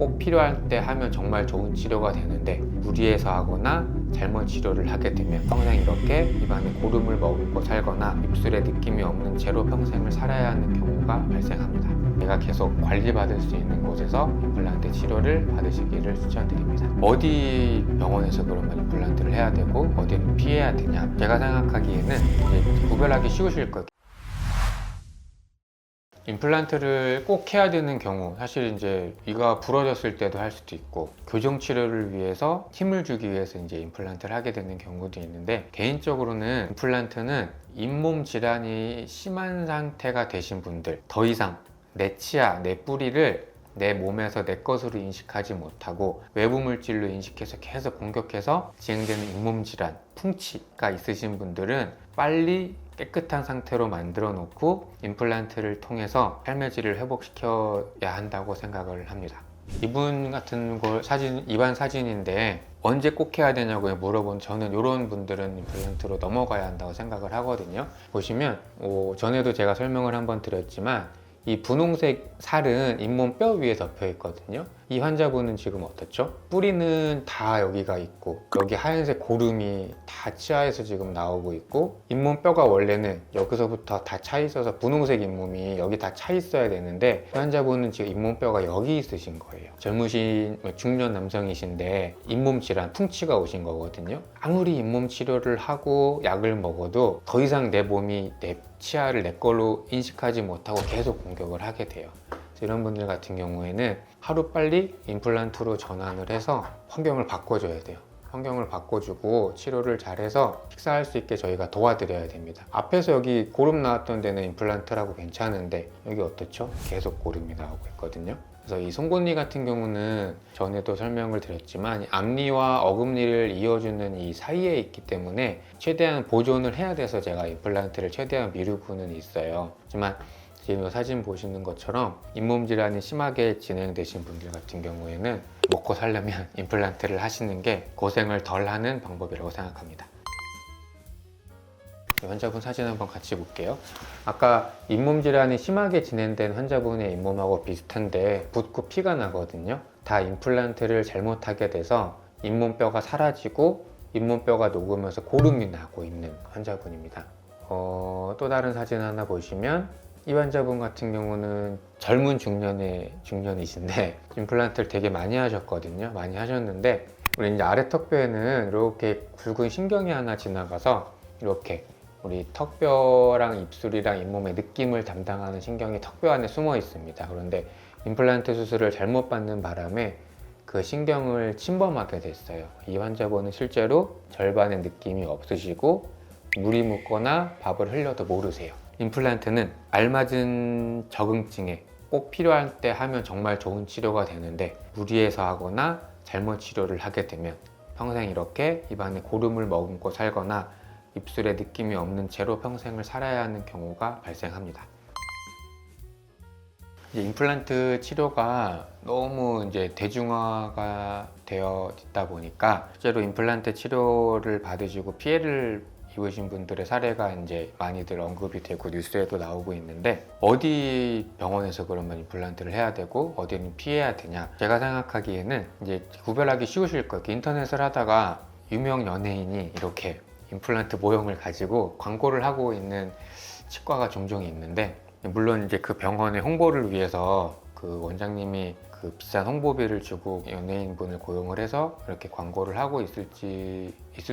꼭 필요할 때 하면 정말 좋은 치료가 되는데 무리해서 하거나 잘못 치료를 하게 되면 평생 이렇게 입안에 고름을 머금고 살거나 입술에 느낌이 없는 채로 평생을 살아야 하는 경우가 발생합니다. 내가 계속 관리받을 수 있는 곳에서 임플란트 치료를 받으시기를 추천드립니다. 어디 병원에서 그러면 임플란트를 해야 되고 어디는 피해야 되냐? 제가 생각하기에는 이제 구별하기 쉬우실 거예요. 임플란트를 꼭 해야 되는 경우, 사실 이제 이가 부러졌을 때도 할 수도 있고 교정 치료를 위해서 힘을 주기 위해서 이제 임플란트를 하게 되는 경우도 있는데, 개인적으로는 임플란트는 잇몸 질환이 심한 상태가 되신 분들, 더 이상 내 치아, 내 뿌리를 내 몸에서 내 것으로 인식하지 못하고 외부 물질로 인식해서 계속 공격해서 진행되는 잇몸 질환, 풍치가 있으신 분들은 빨리 깨끗한 상태로 만들어 놓고 임플란트를 통해서 삶의 질을 회복시켜야 한다고 생각을 합니다. 이분 같은 거 입안 사진인데 언제 꼭 해야 되냐고 물어본, 저는 이런 분들은 임플란트로 넘어가야 한다고 생각을 하거든요. 보시면 전에도 제가 설명을 한번 드렸지만 이 분홍색 살은 잇몸 뼈 위에 덮여 있거든요. 이 환자분은 지금 어떻죠? 뿌리는 다 여기가 있고 여기 하얀색 고름이 다 치아에서 지금 나오고 있고, 잇몸 뼈가 원래는 여기서부터 다 차 있어서 분홍색 잇몸이 여기 다 차 있어야 되는데 이 환자분은 지금 잇몸 뼈가 여기 있으신 거예요. 젊으신 중년 남성이신데 잇몸 질환, 풍치가 오신 거거든요. 아무리 잇몸 치료를 하고 약을 먹어도 더 이상 내 몸이 내 치아를 내 걸로 인식하지 못하고 계속 공격을 하게 돼요. 이런 분들 같은 경우에는 하루빨리 임플란트로 전환을 해서 환경을 바꿔줘야 돼요. 환경을 바꿔주고 치료를 잘해서 식사할 수 있게 저희가 도와드려야 됩니다. 앞에서 여기 고름 나왔던 데는 임플란트라고 괜찮은데 여기 어떻죠? 계속 고름이 나오고 있거든요. 그래서 이 송곳니 같은 경우는 전에도 설명을 드렸지만 앞니와 어금니를 이어주는 이 사이에 있기 때문에 최대한 보존을 해야 돼서 제가 임플란트를 최대한 미루고는 있어요. 하지만 지금 사진 보시는 것처럼 잇몸 질환이 심하게 진행되신 분들 같은 경우에는 먹고 살려면 임플란트를 하시는 게 고생을 덜 하는 방법이라고 생각합니다. 환자분 사진 한번 같이 볼게요. 아까 잇몸 질환이 심하게 진행된 환자분의 잇몸하고 비슷한데 붓고 피가 나거든요. 다 임플란트를 잘못하게 돼서 잇몸뼈가 사라지고 잇몸뼈가 녹으면서 고름이 나고 있는 환자분입니다. 또 다른 사진 하나 보시면 이 환자분 같은 경우는 젊은 중년이신데 임플란트를 되게 많이 하셨거든요. 많이 하셨는데 우리 이제 아래 턱뼈에는 이렇게 굵은 신경이 하나 지나가서 이렇게 우리 턱뼈랑 입술이랑 잇몸의 느낌을 담당하는 신경이 턱뼈 안에 숨어 있습니다. 그런데 임플란트 수술을 잘못 받는 바람에 그 신경을 침범하게 됐어요. 이 환자분은 실제로 절반의 느낌이 없으시고 물이 묻거나 밥을 흘려도 모르세요. 임플란트는 알맞은 적응증에 꼭 필요할 때 하면 정말 좋은 치료가 되는데 무리해서 하거나 잘못 치료를 하게 되면 평생 이렇게 입안에 고름을 머금고 살거나 입술에 느낌이 없는 채로 평생을 살아야 하는 경우가 발생합니다. 이제 임플란트 치료가 너무 이제 대중화가 되어 있다 보니까 실제로 임플란트 치료를 받으시고 피해를 입으신 분들의 사례가 이제 많이들 언급이 되고 뉴스에도 나오고 있는데, 어디 병원에서 그러면 임플란트를 해야 되고 어디는 피해야 되냐? 제가 생각하기에는 이제 구별하기 쉬우실 거예요. 인터넷을 하다가 유명 연예인이 이렇게 임플란트 모형을 가지고 광고를 하고 있는 치과가 종종 있는데, 물론 이제 그 병원의 홍보를 위해서 그 원장님이 그 비싼 홍보비를 주고 연예인분을 고용을 해서 이렇게 광고를 하고 있을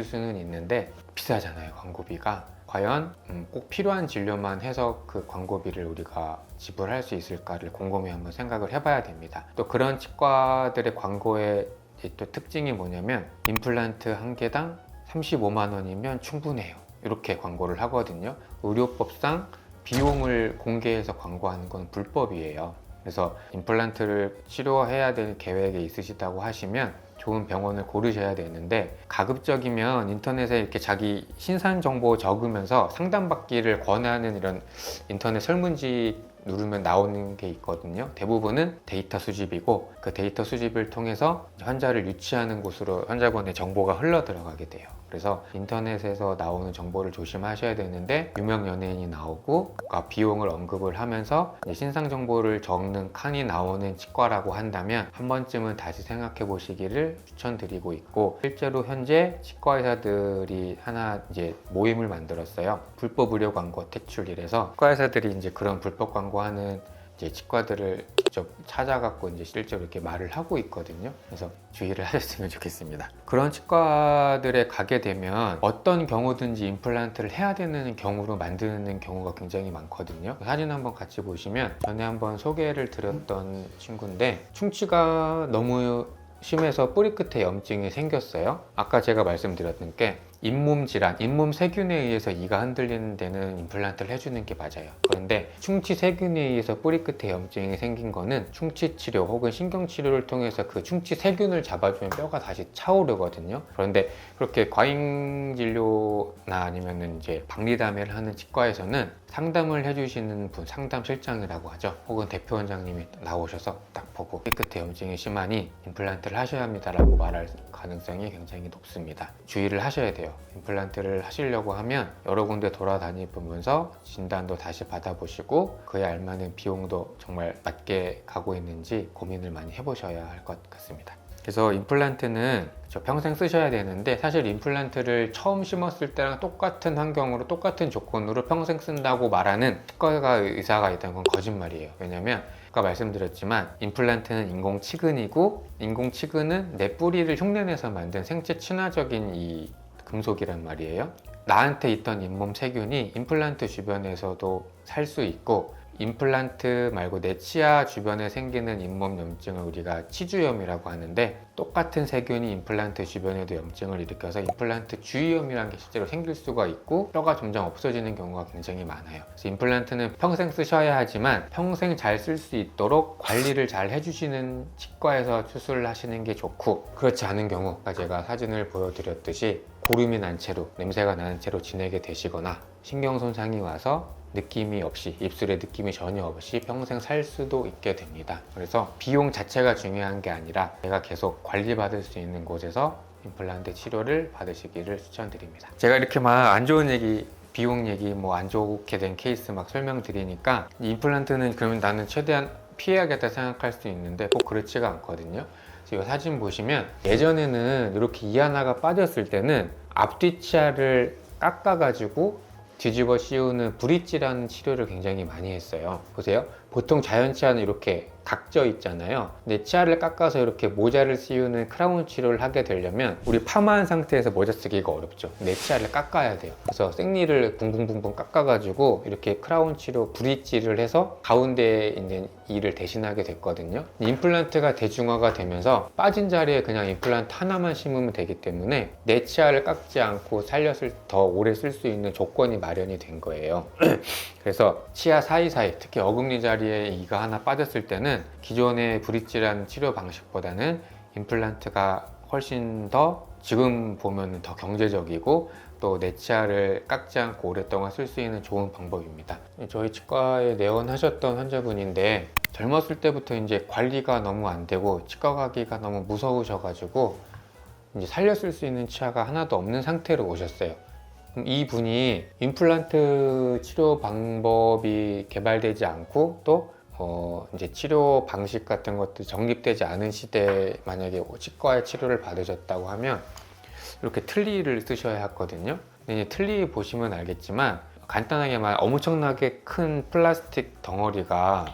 수는 있는데 비싸잖아요, 광고비가. 과연 꼭 필요한 진료만 해서 그 광고비를 우리가 지불할 수 있을까를 곰곰이 한번 생각을 해봐야 됩니다. 또 그런 치과들의 광고의 또 특징이 뭐냐면 임플란트 한 개당 35만 원이면 충분해요, 이렇게 광고를 하거든요. 의료법상 비용을 공개해서 광고하는 건 불법이에요. 그래서 임플란트를 치료해야 될 계획이 있으시다고 하시면 좋은 병원을 고르셔야 되는데, 가급적이면 인터넷에 이렇게 자기 신상 정보 적으면서 상담받기를 권하는 이런 인터넷 설문지 누르면 나오는 게 있거든요. 대부분은 데이터 수집이고 그 데이터 수집을 통해서 환자를 유치하는 곳으로 환자분의 정보가 흘러 들어가게 돼요. 그래서 인터넷에서 나오는 정보를 조심하셔야 되는데 유명 연예인이 나오고 비용을 언급을 하면서 이제 신상 정보를 적는 칸이 나오는 치과라고 한다면 한 번쯤은 다시 생각해 보시기를 추천드리고 있고, 실제로 현재 치과 의사들이 하나 이제 모임을 만들었어요. 불법 의료 광고 퇴출이래서 치과 의사들이 이제 그런 불법 광고하는 이제 치과들을 직접 찾아갖고 이제 실제로 이렇게 말을 하고 있거든요. 그래서 주의를 하셨으면 좋겠습니다. 그런 치과들에 가게 되면 어떤 경우든지 임플란트를 해야 되는 경우로 만드는 경우가 굉장히 많거든요. 사진 한번 같이 보시면 전에 한번 소개를 드렸던 친구인데 충치가 너무 심해서 뿌리 끝에 염증이 생겼어요. 아까 제가 말씀드렸던 게 잇몸 질환, 잇몸 세균에 의해서 이가 흔들리는 데는 임플란트를 해주는 게 맞아요. 그런데 충치 세균에 의해서 뿌리 끝에 염증이 생긴 거는 충치 치료 혹은 신경 치료를 통해서 그 충치 세균을 잡아주면 뼈가 다시 차오르거든요. 그런데 그렇게 과잉 진료나 아니면은 이제 박리담회를 하는 치과에서는 상담을 해주시는 분, 상담 실장이라고 하죠. 혹은 대표 원장님이 나오셔서 딱 보고 뿌리 끝에 염증이 심하니 임플란트를 하셔야 합니다라고 말할 가능성이 굉장히 높습니다. 주의를 하셔야 돼요. 임플란트를 하시려고 하면 여러 군데 돌아다니면서 진단도 다시 받아보시고 그에 알맞은 비용도 정말 맞게 가고 있는지 고민을 많이 해보셔야 할 것 같습니다. 그래서 임플란트는 평생 쓰셔야 되는데 사실 임플란트를 처음 심었을 때랑 똑같은 환경으로 똑같은 조건으로 평생 쓴다고 말하는 치과 의사가 있다는 건 거짓말이에요. 왜냐면 아까 말씀드렸지만 임플란트는 인공치근이고 인공치근은 내 뿌리를 흉내내서 만든 생체 친화적인 이 금속이란 말이에요. 나한테 있던 잇몸 세균이 임플란트 주변에서도 살 수 있고, 임플란트 말고 내 치아 주변에 생기는 잇몸 염증을 우리가 치주염이라고 하는데, 똑같은 세균이 임플란트 주변에도 염증을 일으켜서 임플란트 주위염이라는 게 실제로 생길 수가 있고 뼈가 점점 없어지는 경우가 굉장히 많아요. 그래서 임플란트는 평생 쓰셔야 하지만 평생 잘 쓸 수 있도록 관리를 잘 해주시는 치과에서 수술을 하시는 게 좋고, 그렇지 않은 경우 아까 제가 사진을 보여드렸듯이 고름이 난 채로, 냄새가 나는 채로 지내게 되시거나 신경 손상이 와서 느낌이 없이, 입술에 느낌이 전혀 없이 평생 살 수도 있게 됩니다. 그래서 비용 자체가 중요한 게 아니라 내가 계속 관리받을 수 있는 곳에서 임플란트 치료를 받으시기를 추천드립니다. 제가 이렇게 막 안 좋은 얘기, 비용 얘기, 뭐 안 좋게 된 케이스 막 설명드리니까 임플란트는 그러면 나는 최대한 피해야겠다 생각할 수 있는데 꼭 그렇지가 않거든요. 이 사진 보시면 예전에는 이렇게 이 하나가 빠졌을 때는 앞뒤 치아를 깎아가지고 뒤집어 씌우는 브릿지라는 치료를 굉장히 많이 했어요. 보세요. 보통 자연 치아는 이렇게 각져 있잖아요. 근데 치아를 깎아서 이렇게 모자를 씌우는 크라운 치료를 하게 되려면 우리 파마한 상태에서 모자 쓰기가 어렵죠. 내 치아를 깎아야 돼요. 그래서 생리를 붕붕붕붕 깎아가지고 이렇게 크라운 치료 브릿지를 해서 가운데에 있는 이를 대신하게 됐거든요. 임플란트가 대중화가 되면서 빠진 자리에 그냥 임플란트 하나만 심으면 되기 때문에 내 치아를 깎지 않고 살렸을 더 오래 쓸 수 있는 조건이 마련이 된 거예요. 그래서 치아 사이사이, 특히 어금니 자리에 이가 하나 빠졌을 때는 기존의 브릿지라는 치료 방식보다는 임플란트가 훨씬 더 지금 보면 더 경제적이고 또 내 치아를 깎지 않고 오랫동안 쓸 수 있는 좋은 방법입니다. 저희 치과에 내원하셨던 환자분인데 젊었을 때부터 이제 관리가 너무 안 되고 치과 가기가 너무 무서우셔가지고 이제 살려 쓸 수 있는 치아가 하나도 없는 상태로 오셨어요. 이 분이 임플란트 치료 방법이 개발되지 않고 또 이제 치료 방식 같은 것도 정립되지 않은 시대에 만약에 치과의 치료를 받으셨다고 하면 이렇게 틀니를 쓰셔야 하거든요. 근데 이제 틀니 보시면 알겠지만 간단하게 말 엄청나게 큰 플라스틱 덩어리가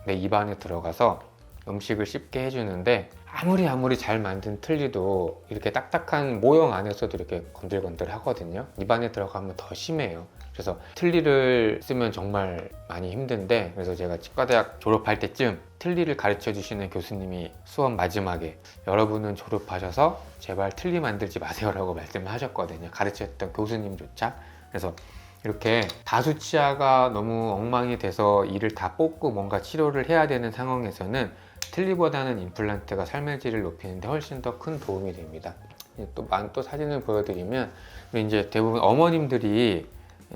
내 입안에 들어가서 음식을 씹게 해주는데 아무리 잘 만든 틀니도 이렇게 딱딱한 모형 안에서도 이렇게 건들건들 하거든요. 입안에 들어가면 더 심해요. 그래서 틀니를 쓰면 정말 많이 힘든데, 그래서 제가 치과대학 졸업할 때쯤 틀니를 가르쳐 주시는 교수님이 수업 마지막에 여러분은 졸업하셔서 제발 틀니 만들지 마세요 라고 말씀을 하셨거든요. 가르쳤던 교수님조차. 그래서 이렇게 다수 치아가 너무 엉망이 돼서 이를 다 뽑고 뭔가 치료를 해야 되는 상황에서는 틀니보다는 임플란트가 삶의 질을 높이는데 훨씬 더 큰 도움이 됩니다. 또 사진을 보여드리면 이제 대부분 어머님들이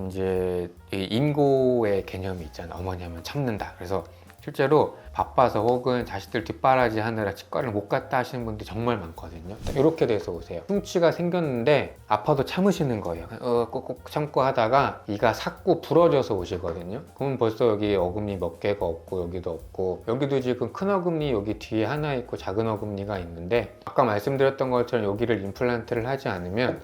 이제 인고의 개념이 있잖아요. 어머니 하면 참는다. 그래서 실제로 바빠서 혹은 자식들 뒷바라지 하느라 치과를 못 갔다 하시는 분들이 정말 많거든요. 이렇게 돼서 오세요. 충치가 생겼는데 아파도 참으시는 거예요. 꼭 참고 하다가 이가 삭고 부러져서 오시거든요. 그러면 벌써 여기 어금니 몇 개가 없고 여기도 없고, 여기도 지금 큰 어금니 여기 뒤에 하나 있고 작은 어금니가 있는데, 아까 말씀드렸던 것처럼 여기를 임플란트를 하지 않으면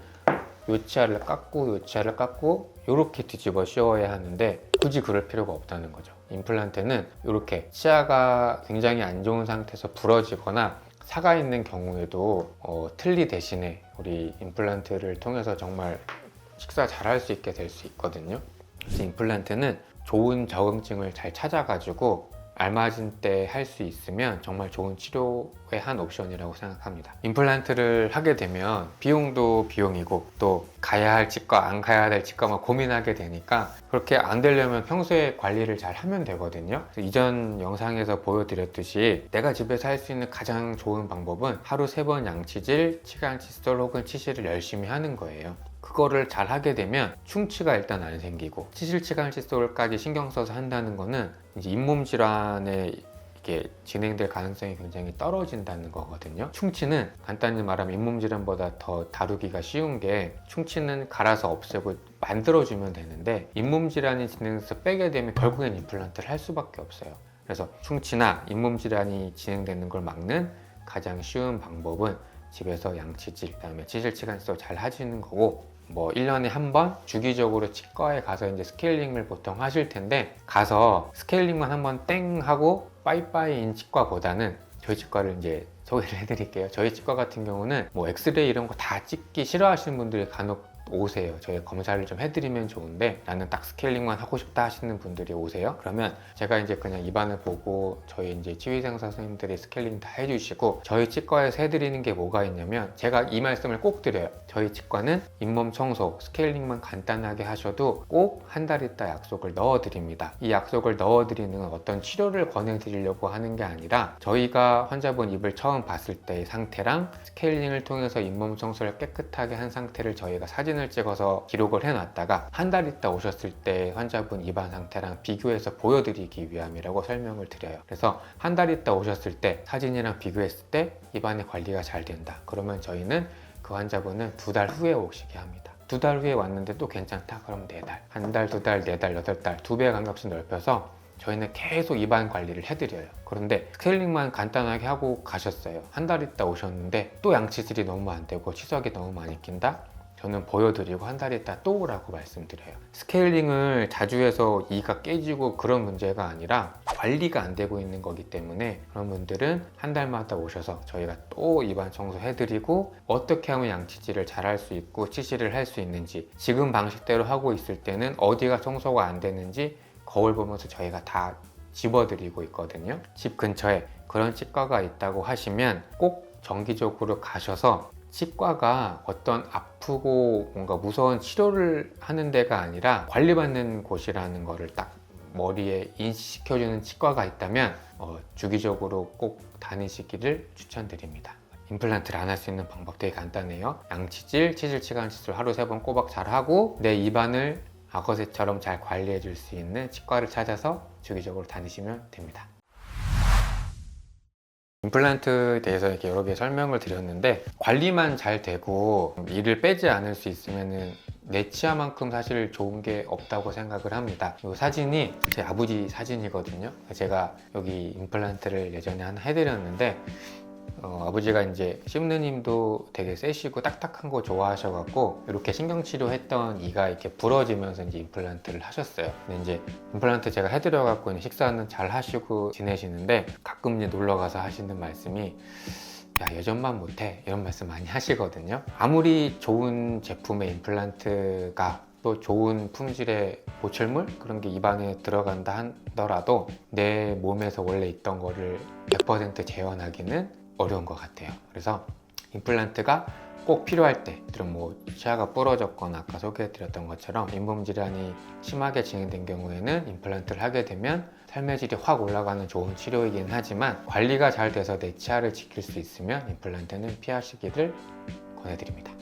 요 치아를 깎고 요 치아를 깎고 이렇게 뒤집어 씌워야 하는데, 굳이 그럴 필요가 없다는 거죠. 임플란트는 이렇게 치아가 굉장히 안 좋은 상태에서 부러지거나 사가 있는 경우에도 틀니 대신에 우리 임플란트를 통해서 정말 식사 잘 할 수 있게 될 수 있거든요. 그래서 임플란트는 좋은 적응증을 잘 찾아가지고 알맞은 때 할 수 있으면 정말 좋은 치료의 한 옵션이라고 생각합니다. 임플란트를 하게 되면 비용도 비용이고, 또 가야 할 치과 안 가야 될 치과만 고민하게 되니까, 그렇게 안 되려면 평소에 관리를 잘 하면 되거든요. 이전 영상에서 보여드렸듯이 내가 집에서 할 수 있는 가장 좋은 방법은 하루 3번 양치질, 치간 칫솔 혹은 치실을 열심히 하는 거예요. 그거를 잘 하게 되면 충치가 일단 안 생기고, 치실, 치간 칫솔까지 신경 써서 한다는 거는 이제 잇몸 질환에 이게 진행될 가능성이 굉장히 떨어진다는 거거든요. 충치는 간단히 말하면 잇몸 질환보다 더 다루기가 쉬운 게, 충치는 갈아서 없애고 만들어주면 되는데, 잇몸 질환이 진행돼서 빼게 되면 결국엔 임플란트를 할 수밖에 없어요. 그래서 충치나 잇몸 질환이 진행되는 걸 막는 가장 쉬운 방법은 집에서 양치질, 그다음에 치실, 치간 칫솔 잘 하시는 거고, 뭐 1년에 한 번 주기적으로 치과에 가서 이제 스케일링을 보통 하실 텐데, 가서 스케일링만 한번 땡 하고 빠이빠이인 치과보다는, 저희 치과를 이제 소개를 해드릴게요. 저희 치과 같은 경우는 뭐 엑스레이 이런 거 다 찍기 싫어하시는 분들이 간혹 오세요. 저희 검사를 좀 해드리면 좋은데 나는 딱 스케일링만 하고 싶다 하시는 분들이 오세요. 그러면 제가 이제 그냥 입안을 보고 저희 이제 치위생사 선생님들이 스케일링 다 해주시고, 저희 치과에서 해드리는 게 뭐가 있냐면, 제가 이 말씀을 꼭 드려요. 저희 치과는 잇몸 청소, 스케일링만 간단하게 하셔도 꼭 한 달 있다 약속을 넣어드립니다. 이 약속을 넣어드리는 건 어떤 치료를 권해드리려고 하는 게 아니라, 저희가 환자분 입을 처음 봤을 때의 상태랑 스케일링을 통해서 잇몸 청소를 깨끗하게 한 상태를 저희가 사진을 찍어서 기록을 해놨다가 한 달 있다 오셨을 때 환자분 입안 상태랑 비교해서 보여드리기 위함이라고 설명을 드려요. 그래서 한 달 있다 오셨을 때 사진이랑 비교했을 때 입안의 관리가 잘 된다, 그러면 저희는 그 환자분은 2달 후에 오시게 합니다. 2달 후에 왔는데 또 괜찮다, 그럼 4달, 한 달, 2달, 4달, 8달, 2배 간격씩 넓혀서 저희는 계속 입안 관리를 해드려요. 그런데 스케일링만 간단하게 하고 가셨어요. 한 달 있다 오셨는데 또 양치질이 너무 안 되고 치석이 너무 많이 낀다? 저는 보여드리고 한 달 있다 또 오라고 말씀드려요. 스케일링을 자주 해서 이가 깨지고 그런 문제가 아니라 관리가 안 되고 있는 거기 때문에, 그런 분들은 한 달마다 오셔서 저희가 또 입안 청소 해드리고, 어떻게 하면 양치질을 잘 할 수 있고 치실을 할 수 있는지, 지금 방식대로 하고 있을 때는 어디가 청소가 안 되는지 거울 보면서 저희가 다 집어드리고 있거든요. 집 근처에 그런 치과가 있다고 하시면 꼭 정기적으로 가셔서, 치과가 어떤 아프고 뭔가 무서운 치료를 하는 데가 아니라 관리받는 곳이라는 거를 딱 머리에 인식시켜주는 치과가 있다면 주기적으로 꼭 다니시기를 추천드립니다. 임플란트를 안 할 수 있는 방법 되게 간단해요. 양치질, 치실, 치간 칫솔 하루 3번 꼬박 잘 하고, 내 입안을 악어새처럼 잘 관리해 줄 수 있는 치과를 찾아서 주기적으로 다니시면 됩니다. 임플란트에 대해서 이렇게 여러 개 설명을 드렸는데, 관리만 잘 되고 이를 빼지 않을 수 있으면은 내 치아만큼 사실 좋은 게 없다고 생각을 합니다. 이 사진이 제 아버지 사진이거든요. 제가 여기 임플란트를 예전에 하나 해드렸는데, 아버지가 이제 씹는 힘도 되게 세시고 딱딱한 거 좋아하셔갖고 이렇게 신경치료 했던 이가 이렇게 부러지면서 이제 임플란트를 하셨어요. 근데 이제 임플란트 제가 해드려갖고 식사는 잘 하시고 지내시는데, 가끔 이제 놀러 가서 하시는 말씀이, 야, 예전만 못해, 이런 말씀 많이 하시거든요. 아무리 좋은 제품의 임플란트가, 또 좋은 품질의 보철물 그런 게 입안에 들어간다 하더라도 내 몸에서 원래 있던 거를 100% 재현하기는 어려운 것 같아요. 그래서 임플란트가 꼭 필요할 때, 그럼 뭐 치아가 부러졌거나 아까 소개해드렸던 것처럼 잇몸 질환이 심하게 진행된 경우에는 임플란트를 하게 되면 삶의 질이 확 올라가는 좋은 치료이긴 하지만, 관리가 잘 돼서 내 치아를 지킬 수 있으면 임플란트는 피하시기를 권해드립니다.